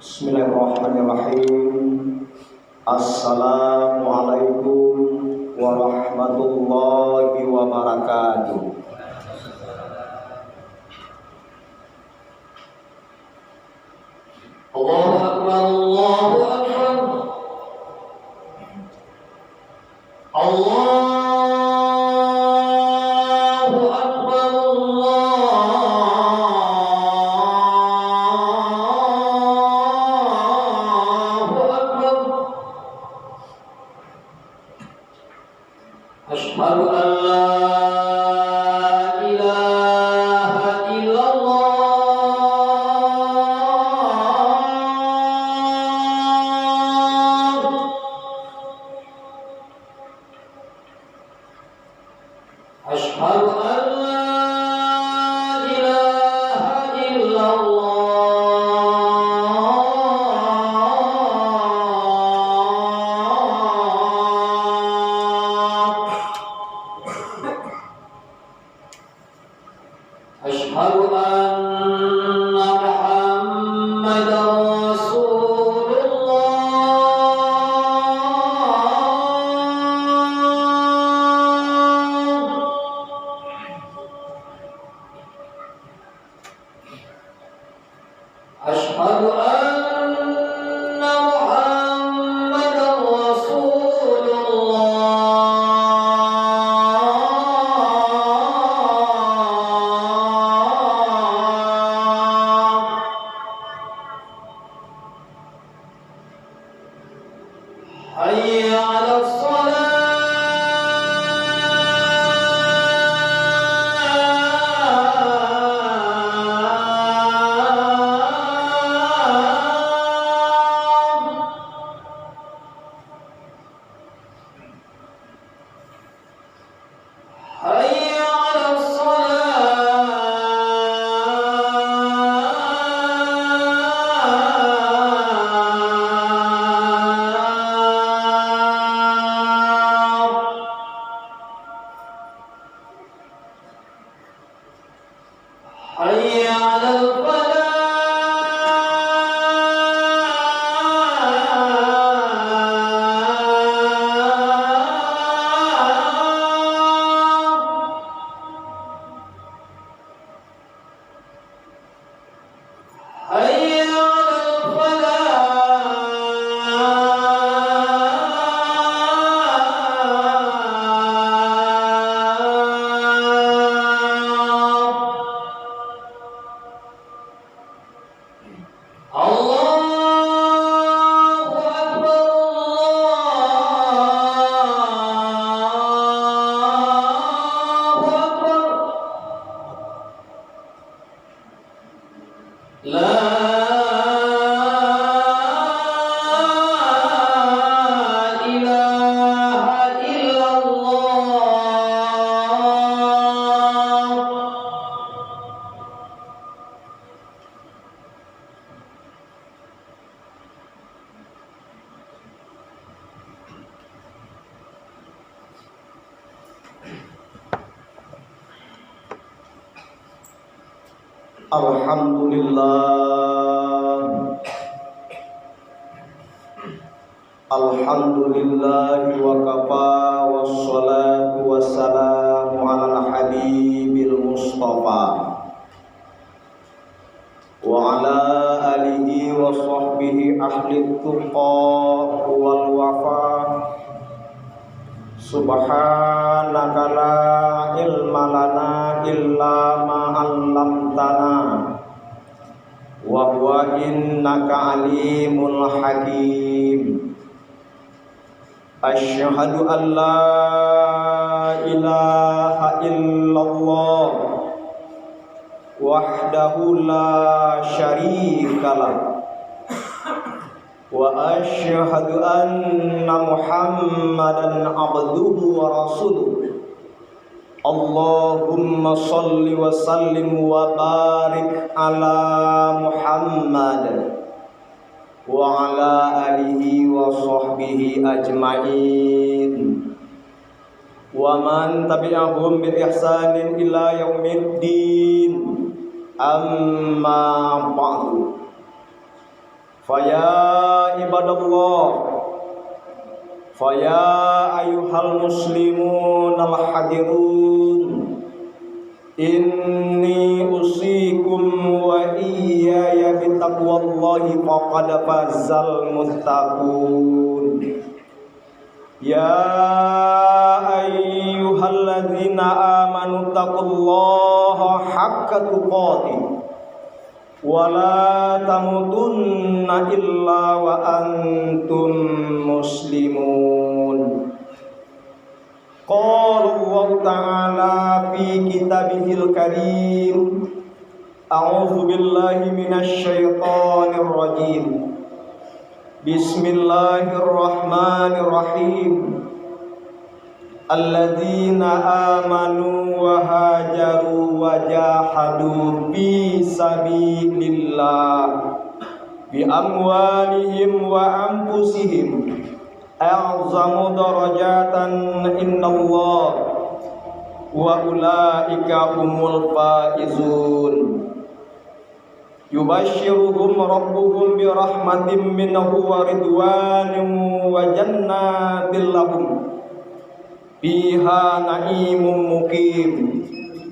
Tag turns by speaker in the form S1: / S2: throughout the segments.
S1: Bismillahirrahmanirrahim. Assalamualaikum warahmatullahi wabarakatuh.
S2: Allahu Akbar, Allahu Akbar. Allahu Akbar, Allahu Akbar. Asyhadu an la ilaha illallah. Asyhadu an la ilaha illallah. Asyhadu anna Muhammadar Rasulullah. Asyhadu anna Muhammadar Rasulullah. Hayya 'alas salah. Hayya 'alas salah. Hayya 'alal falah. Hayya 'alal falah. Allahu Akbar, Allahu Akbar. La ilaha illallah.
S1: Alhamdulillah. Alhamdulillahi wa kafa wassalatu wassalamu ala habibil mustafa wa ala alihi wa sahbihi ahli tuqa wal wafa. Subhanaka la ilma lana illa ma 'allamtana wa huwa innaka alimul hakim. Asyhadu an la ilaha illallah wahdahu la syarikalah wa asyhadu anna Muhammadan abduhu wa rasuluh. Allahumma salli wa sallim wa barik ala Muhammad wa ala alihi wa sahbihi ajma'in wa man tabi'ahum bi ihsanin ila yaumiddin. Amma ba'du. Faya ibadallah, faya ayyuhal muslimun al-hadirun, inni usikum wa iyaya bitaqwallahi faqad fazal muttaqun. Ya ayyuhalladzina amanu taqullaha haqqa tuqatih wa la tamutunna illa wa antum muslimun. Qala Allah Ta'ala fi kitabihil karim, a'udzu billahi minasy syaithanir rajim. Bismillahirrahmanirrahim. Alladzina amanu wa hajaru wa jahadu fi sabilillah bi amwalihim wa anfusihim a'zamu darajatan indallah wa ulaika humul faizun. Yubashshiruhum rabbuhum bi rahmatin minhu wa ridwanin wa jannatin lahum fiha na'imun muqim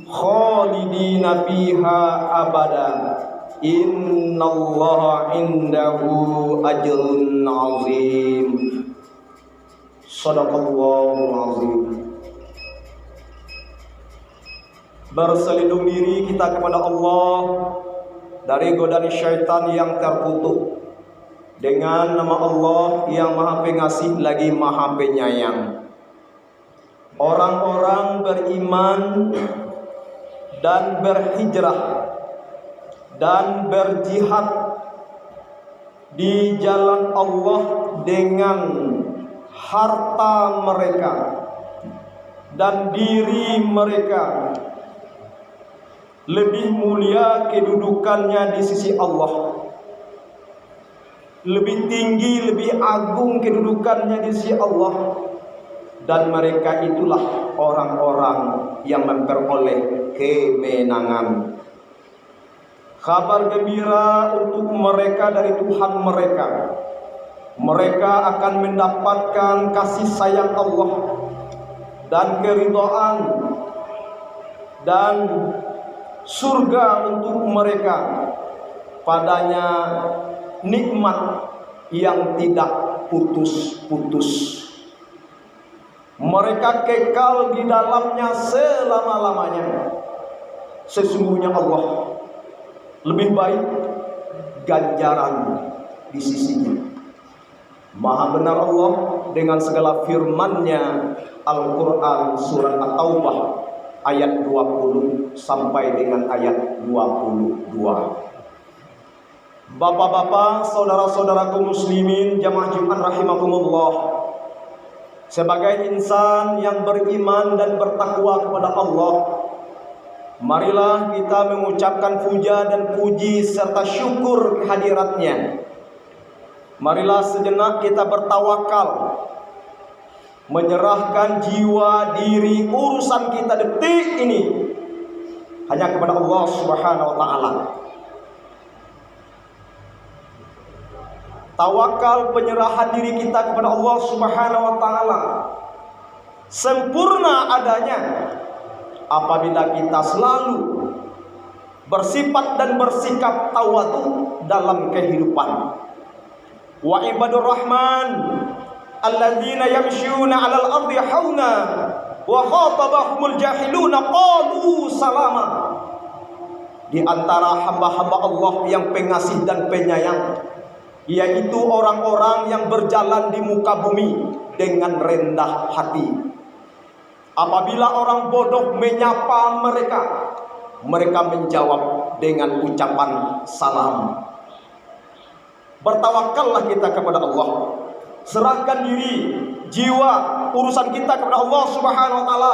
S1: khalidina fiha abada innallaha indahu ajrun azim. Shadaqallahul azim. Berselindung diri kita kepada Allah dari godaan syaitan yang terkutuk dengan nama Allah yang Maha Pengasih lagi Maha Penyayang. Orang-orang beriman dan berhijrah dan berjihad di jalan Allah dengan harta mereka dan diri mereka, lebih mulia kedudukannya di sisi Allah, lebih tinggi, lebih agung kedudukannya di sisi Allah, dan mereka itulah orang-orang yang memperoleh kemenangan. Kabar gembira untuk mereka dari Tuhan mereka. Mereka akan mendapatkan kasih sayang Allah dan keridhaan dan surga untuk mereka. Padanya nikmat yang tidak putus-putus. Mereka kekal di dalamnya selama-lamanya. Sesungguhnya Allah lebih baik ganjaran di sisinya. Maha benar Allah dengan segala firman-Nya. Al-Quran surat At-Taubah ayat 20 sampai dengan ayat 22. Bapak-bapak, saudara-saudaraku muslimin jamaah Jumat rahimakumullah. Sebagai insan yang beriman dan bertakwa kepada Allah, marilah kita mengucapkan puja dan puji serta syukur kehadiratnya. Marilah sejenak kita bertawakal, menyerahkan jiwa, diri, urusan kita detik ini hanya kepada Allah Subhanahu wa taala. Tawakal, penyerahan diri kita kepada Allah Subhanahu wa taala sempurna adanya apabila kita selalu bersifat dan bersikap tawadhu dalam kehidupan. Wa ibadur rahman alladzina yamshuna 'alal ardi hauna wa khatabahumul jahiluna qalu salama. Di antara hamba-hamba Allah yang pengasih dan penyayang, yaitu orang-orang yang berjalan di muka bumi dengan rendah hati. Apabila orang bodoh menyapa mereka, mereka menjawab dengan ucapan salam. Bertawakallah kita kepada Allah. Serahkan diri, jiwa, urusan kita kepada Allah Subhanahu wa taala,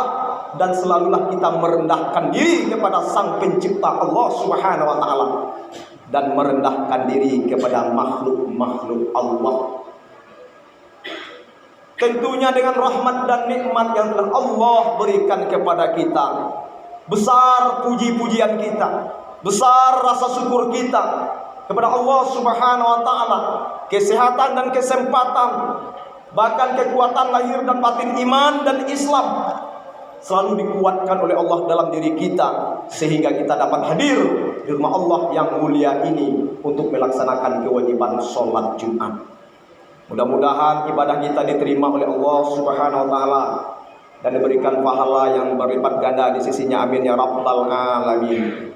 S1: dan selalulah kita merendahkan diri kepada Sang Pencipta Allah Subhanahu wa taala dan merendahkan diri kepada makhluk-makhluk Allah. Tentunya dengan rahmat dan nikmat yang telah Allah berikan kepada kita, besar puji-pujian kita, besar rasa syukur kita kepada Allah Subhanahu wa taala, kesehatan dan kesempatan, bahkan kekuatan lahir dan batin iman dan Islam selalu dikuatkan oleh Allah dalam diri kita, sehingga kita dapat hadir di rumah Allah yang mulia ini untuk melaksanakan kewajiban sholat Jumat. Mudah-mudahan ibadah kita diterima oleh Allah Subhanahu wa taala dan diberikan pahala yang berlipat ganda di sisinya. Amin ya rabbal alamin.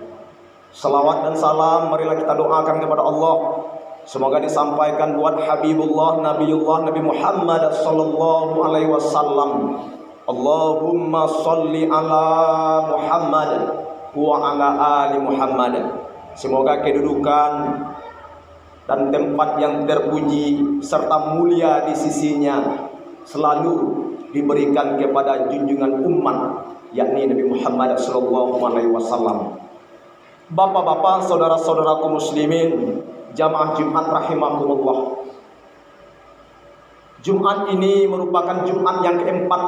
S1: Salawat dan salam marilah kita doakan kepada Allah, semoga disampaikan buat Habibullah Nabi Muhammad sallallahu alaihi wasallam. Allahumma sholli ala Muhammad wa ala ali Muhammad. Semoga kedudukan dan tempat yang terpuji serta mulia di sisinya selalu diberikan kepada junjungan umat, yakni Nabi Muhammad sallallahu alaihi wasallam. Bapak-bapak, saudara-saudaraku muslimin, jamaah Jumat rahimakumullah. Jumat ini merupakan Jumat yang keempat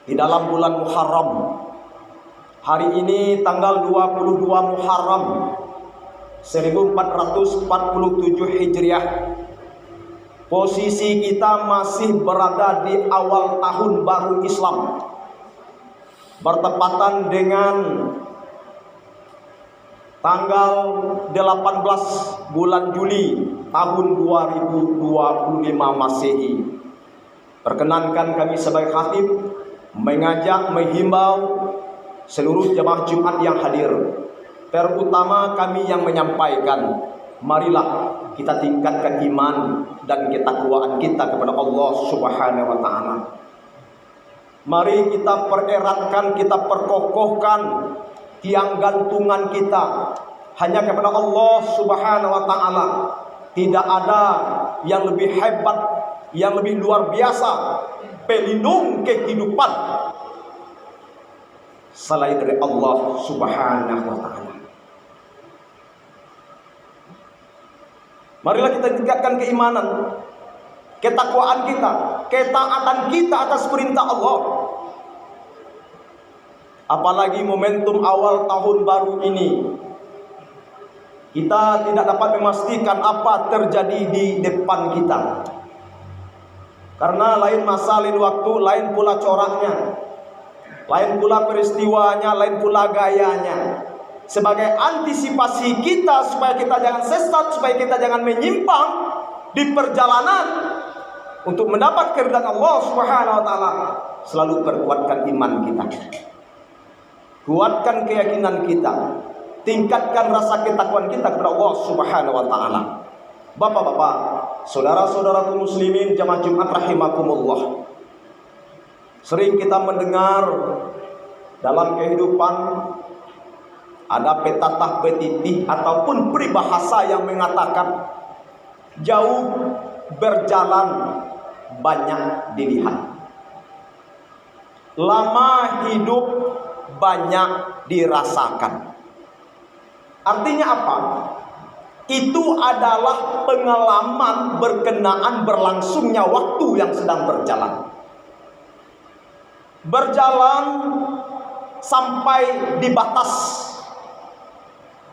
S1: di dalam bulan Muharram. Hari ini tanggal 22 Muharram 1447 Hijriah. Posisi kita masih berada di awal tahun baru Islam, bertepatan dengan tanggal 18 bulan Juli tahun 2025 Masehi. Perkenankan kami sebagai khatib mengajak, menghimbau seluruh jemaah Jumat yang hadir, terutama kami yang menyampaikan, marilah kita tingkatkan iman dan ketakwaan kita kepada Allah Subhanahu wa taala. Mari kita pereratkan, kita perkokohkan tiang gantungan kita hanya kepada Allah Subhanahu wa taala. Tidak ada yang lebih hebat, yang lebih luar biasa pelindung kehidupan selain dari Allah Subhanahu wa taala. Marilah kita tingkatkan keimanan, ketakwaan kita, ketaatan kita atas perintah Allah. Apalagi momentum awal tahun baru ini, kita tidak dapat memastikan apa terjadi di depan kita. Karena lain masa, lain waktu, lain pula coraknya, lain pula peristiwanya, lain pula gayanya. Sebagai antisipasi kita supaya kita jangan sesat, supaya kita jangan menyimpang di perjalanan untuk mendapat keridhaan Allah Subhanahu wa taala, selalu perkuatkan iman kita, kuatkan keyakinan kita, tingkatkan rasa ketakwaan kita kepada Allah Subhanahu wa taala. Bapak-bapak, saudara-saudaraku muslimin jamaah Jumat rahimakumullah. Sering kita mendengar dalam kehidupan ada pepatah petitih ataupun peribahasa yang mengatakan jauh berjalan banyak dilihat, lama hidup banyak dirasakan. Artinya apa? Itu adalah pengalaman berkenaan berlangsungnya waktu yang sedang berjalan. Berjalan sampai di batas,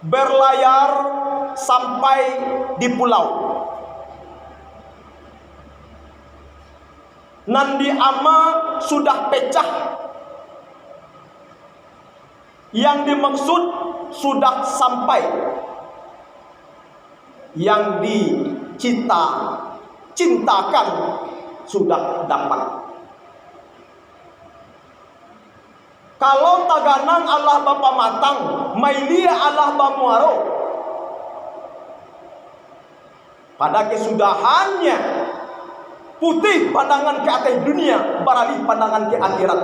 S1: berlayar sampai di pulau. Nandi ama sudah pecah. Yang dimaksud sudah sampai. Yang cintakan sudah dapat. Kalau taganang Allah bapa matang, mailia Allah bamuaro. Pada kesudahannya, putih pandangan ke atas dunia, beralih pandangan ke akhirat.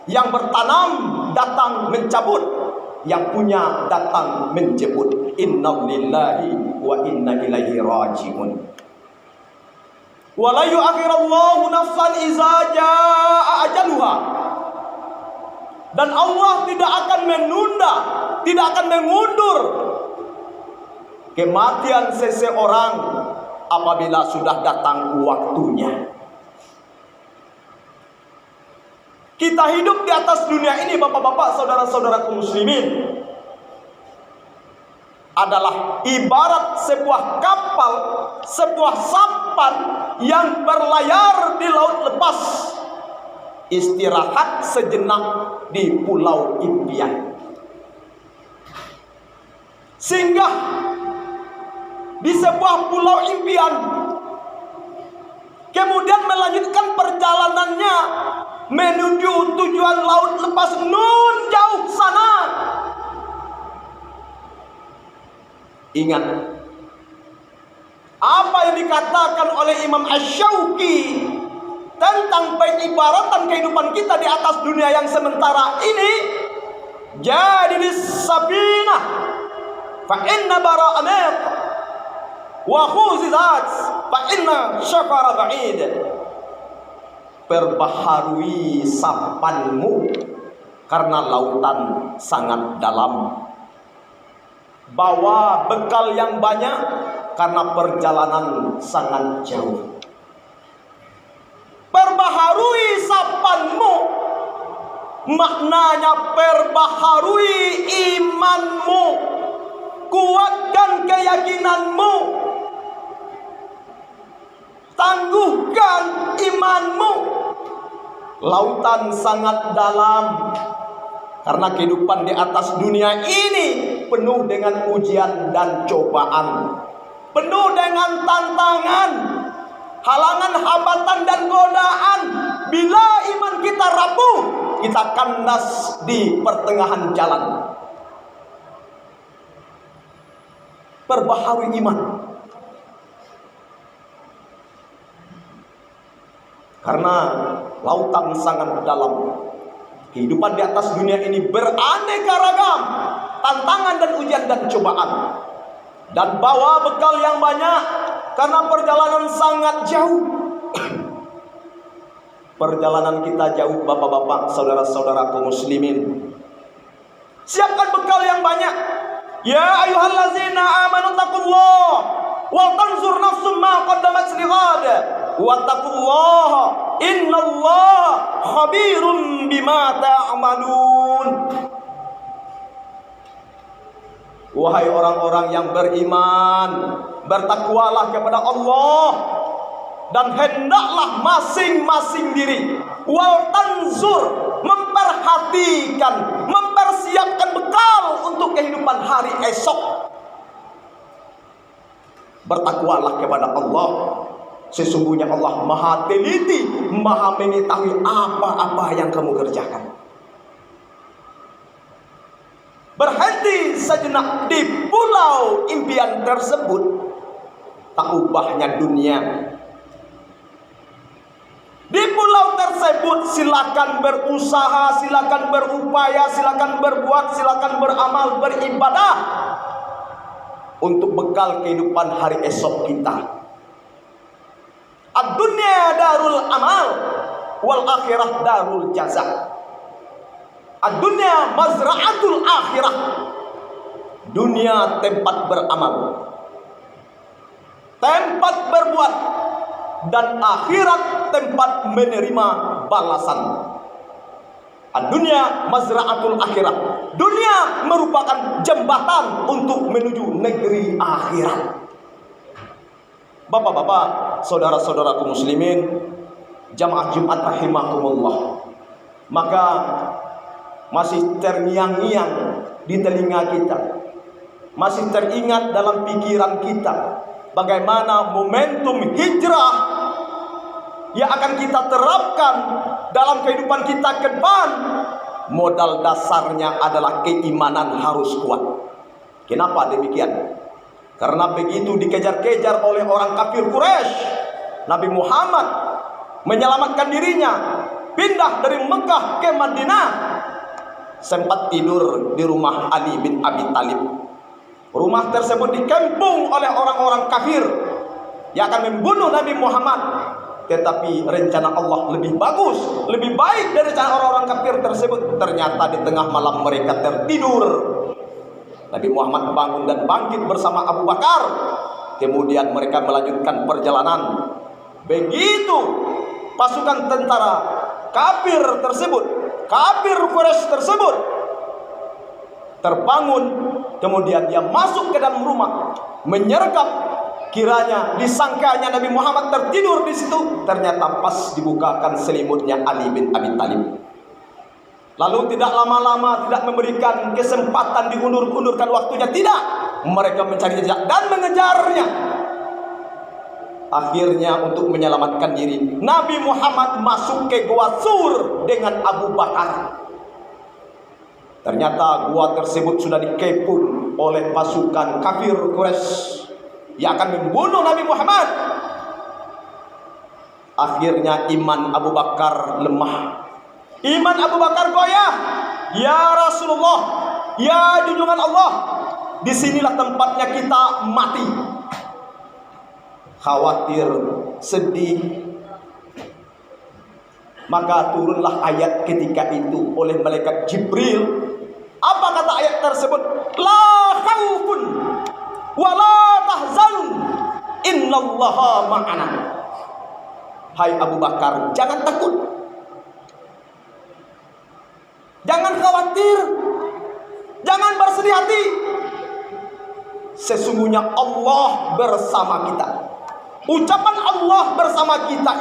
S1: Yang bertanam datang mencabut, yang punya datang menjemput. Inna lillahi wa inna ilaihi rajiun. Wa la yu'akhirallahu nafsan iza jaa ajaluha. Dan Allah tidak akan menunda, tidak akan mengundur kematian seseorang apabila sudah datang waktunya. Kita hidup di atas dunia ini, bapak-bapak, saudara-saudaraku muslimin, adalah ibarat sebuah kapal, sebuah sampan yang berlayar di laut lepas, istirahat sejenak di pulau impian. Singgah di sebuah pulau impian, kemudian melanjutkan perjalanannya menuju tujuan laut lepas nun jauh sana. Ingat apa yang dikatakan oleh Imam Asy-Syauqi tentang pengibaratan kehidupan kita di atas dunia yang sementara ini. Jadi di safinah fa inna bara'amat wa khuzizat fa inna syafara ba'id. Perbaharui sampanmu karena lautan sangat dalam. Bawa bekal yang banyak karena perjalanan sangat jauh. Perbaharui sampanmu maknanya perbaharui imanmu, kuatkan keyakinanmu, tangguhkan imanmu. Lautan sangat dalam karena kehidupan di atas dunia ini penuh dengan ujian dan cobaan, penuh dengan tantangan, halangan, hambatan dan godaan. Bila iman kita rapuh, kita kandas di pertengahan jalan. Perbaharui iman, karena lautan sangat dalam. Kehidupan di atas dunia ini beraneka ragam tantangan dan ujian dan cobaan. Dan bawa bekal yang banyak karena perjalanan sangat jauh. Perjalanan kita jauh, bapak-bapak, saudara-saudara kaum muslimin. Siapkan bekal yang banyak. Ya ayyuhallazina amanu taqullah wal tanzur nafsum ma qaddamat lighad wattaqullaha innallaha khabirum bima ta'malun. Wahai orang-orang yang beriman, bertakwalah kepada Allah dan hendaklah masing-masing diri wal tanzur, memperhatikan, mempersiapkan bekal untuk kehidupan hari esok. Bertakwalah kepada Allah. Sesungguhnya Allah maha teliti, maha mengetahui apa-apa yang kamu kerjakan. Berhenti sejenak di pulau impian tersebut, tak ubahnya dunia. Di pulau tersebut silakan berusaha, silakan berupaya, silakan berbuat, silakan beramal, beribadah untuk bekal kehidupan hari esok kita. Ad-dunya darul amal wal akhirah darul jaza. Ad-dunya mazra'atul akhirah. Dunia tempat beramal, tempat berbuat, dan akhirat tempat menerima balasan. Ad-dunya mazra'atul akhirah. Dunia merupakan jembatan untuk menuju negeri akhirat. Bapak-bapak, saudara-saudara kaum muslimin, jamaah Jumat rahimakumullah. Maka masih terngiang-ngiang di telinga kita, masih teringat dalam pikiran kita bagaimana momentum hijrah yang akan kita terapkan dalam kehidupan kita ke depan. Modal dasarnya adalah keimanan harus kuat. Kenapa demikian? Karena begitu dikejar-kejar oleh orang kafir Quraisy, Nabi Muhammad menyelamatkan dirinya, pindah dari Mekah ke Madinah, sempat tidur di rumah Ali bin Abi Thalib. Rumah tersebut dikepung oleh orang-orang kafir yang akan membunuh Nabi Muhammad. Tetapi rencana Allah lebih bagus, lebih baik dari rencana orang-orang kafir tersebut. Ternyata di tengah malam mereka tertidur. Nabi Muhammad bangun dan bangkit bersama Abu Bakar. Kemudian mereka melanjutkan perjalanan. Begitu pasukan tentara kafir tersebut, kafir Quraisy tersebut terbangun, Kemudian dia masuk ke dalam rumah, menyergap, kiranya disangkanya Nabi Muhammad tertidur di situ. Ternyata pas dibukakan selimutnya Ali bin Abi Thalib. Lalu tidak lama-lama, tidak memberikan kesempatan diundur-undurkan waktunya, tidak. Mereka mencari jejak dan mengejarnya. Akhirnya untuk menyelamatkan diri, Nabi Muhammad masuk ke Gua Sur dengan Abu Bakar. Ternyata gua tersebut sudah dikepung oleh pasukan kafir Quraisy yang akan membunuh Nabi Muhammad. Akhirnya iman Abu Bakar lemah. Iman Abu Bakar goyah. Ya Rasulullah, ya junjungan Allah, disinilah tempatnya kita mati. Khawatir, sedih. Maka turunlah ayat ketika itu oleh malaikat Jibril. Apa kata ayat tersebut? La khaufun wa la tahzanun innallaha ma'ana. Hai Abu Bakar, jangan takut, jangan khawatir, jangan bersedih hati. Sesungguhnya Allah bersama kita. Ucapan Allah bersama kita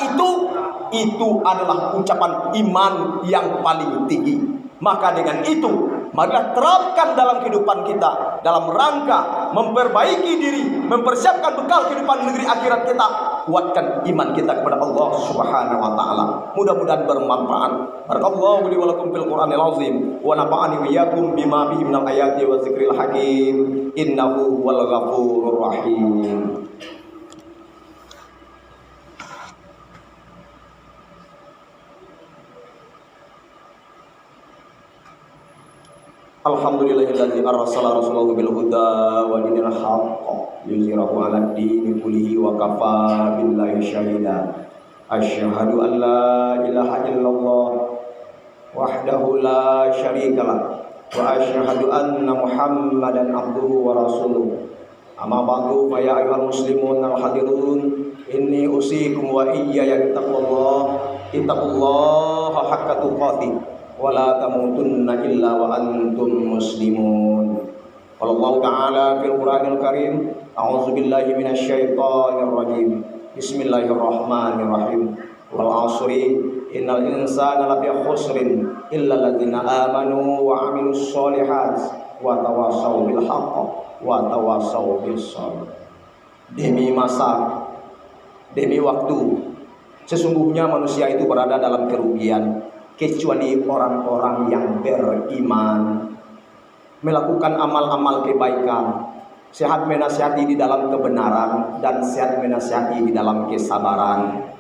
S1: itu adalah ucapan iman yang paling tinggi. Maka dengan itu, marilah terapkan dalam kehidupan kita, dalam rangka memperbaiki diri, mempersiapkan bekal kehidupan negeri akhirat kita. Kuatkan iman kita kepada Allah Subhanahu wa taala. Mudah-mudahan bermanfaat. Barakallahu li wa lakum fil Qur'anil azim wa nafa'ani wa iyyakum bima fihi minal ayati wa dzikril hakim. Innahu huwal ghafurur rahim. Alhamdulillahilladzi arsala rasulahu bil huda wa dinil haqq liyuzhirahu 'alad dini kullihi wa kafa billahi syahida. Asyhadu an la ilaha illallah wahdahu la syarikalah wa asyhadu anna Muhammadan abduhu wa rasuluh. Amma ba'du, fa ya ayyuhal muslimun al hadirun, inni usikum wa iyaya ittaqullaha haqqa tuqatih wala tamutunna illa wa antum muslimun. Qala Allah Ta'ala fil Qur'anil Karim, a'udzu billahi minasy syaithanir rajim. Bismillahirrahmanirrahim. Wal 'ashri innal insana lafi khusrin illa alladziina amanu wa 'amilus sholihat wa tawassaw bil haqq wa tawassaw bis sabr. Demi masa, demi waktu, sesungguhnya manusia itu berada dalam kerugian kecuali orang-orang yang beriman, melakukan amal-amal kebaikan, sehat menasihati di dalam kebenaran, dan sehat menasihati di dalam kesabaran.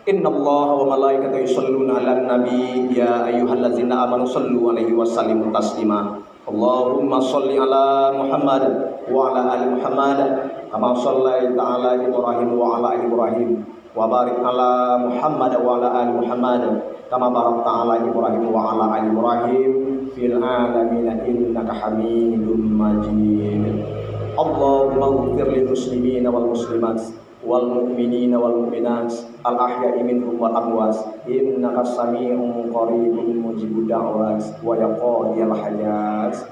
S1: Innallaha wa malaikatahu yusholluna 'alan nabi ya ayyuhallazina amanu shallu 'alaihi wa sallimu taslima. Allahumma shalli 'ala Muhammad wa 'ala ali Muhammad kama shallaita 'ala Ibrahim wa 'ala ali Ibrahim wa barik 'ala Muhammad wa 'ala ali Muhammad kama barakta 'ala Ibrahim wa 'ala ali Ibrahim fil 'alamin innaka Hamidum Majid. Allahumma ighfir lil muslimina wal muslimat wal mu'minina wal mu'minat al ahya'i minhum wal amwat innaka sami'un qaribun mujibud da'wat wa yaqdiyal hajat.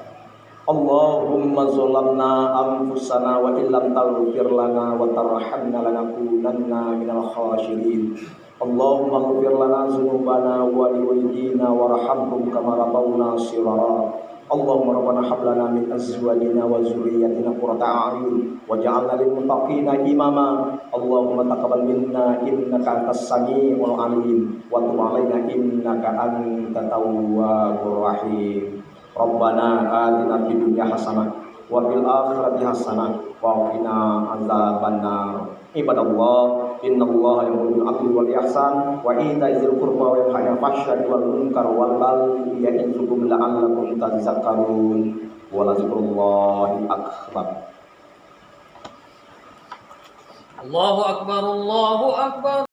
S1: Allahumma zalamna anfusana wa illam taghfir lana wa tarhamna lanakunanna minal khasirin. Allahumma ighfir lana dzunubana wa liwalidina warhamhum kama rabbawna shighara. Allahumma rabbana hab lana min azwajina wa dzurriyyatina qurrata a'yun waj'alna lil muttaqina imama. Allahumma taqabbal minna innaka antas samiul alim wa tub 'alaina innaka antat tawwabur rahim. Rabbana atina fid dunya hasanah wa fil akhirati hasanah wa qina adzabannar. Ibadallah, innallaha ya'muru bil 'adli wal ihsan wa ita'i dzil qurba wa yanha 'anil fahsya'i wal munkar wal baghi ya'idzukum la'allakum tadhakkarun. Wa la dzikrullahi akbar.
S2: Allahu akbar, Allahu akbar.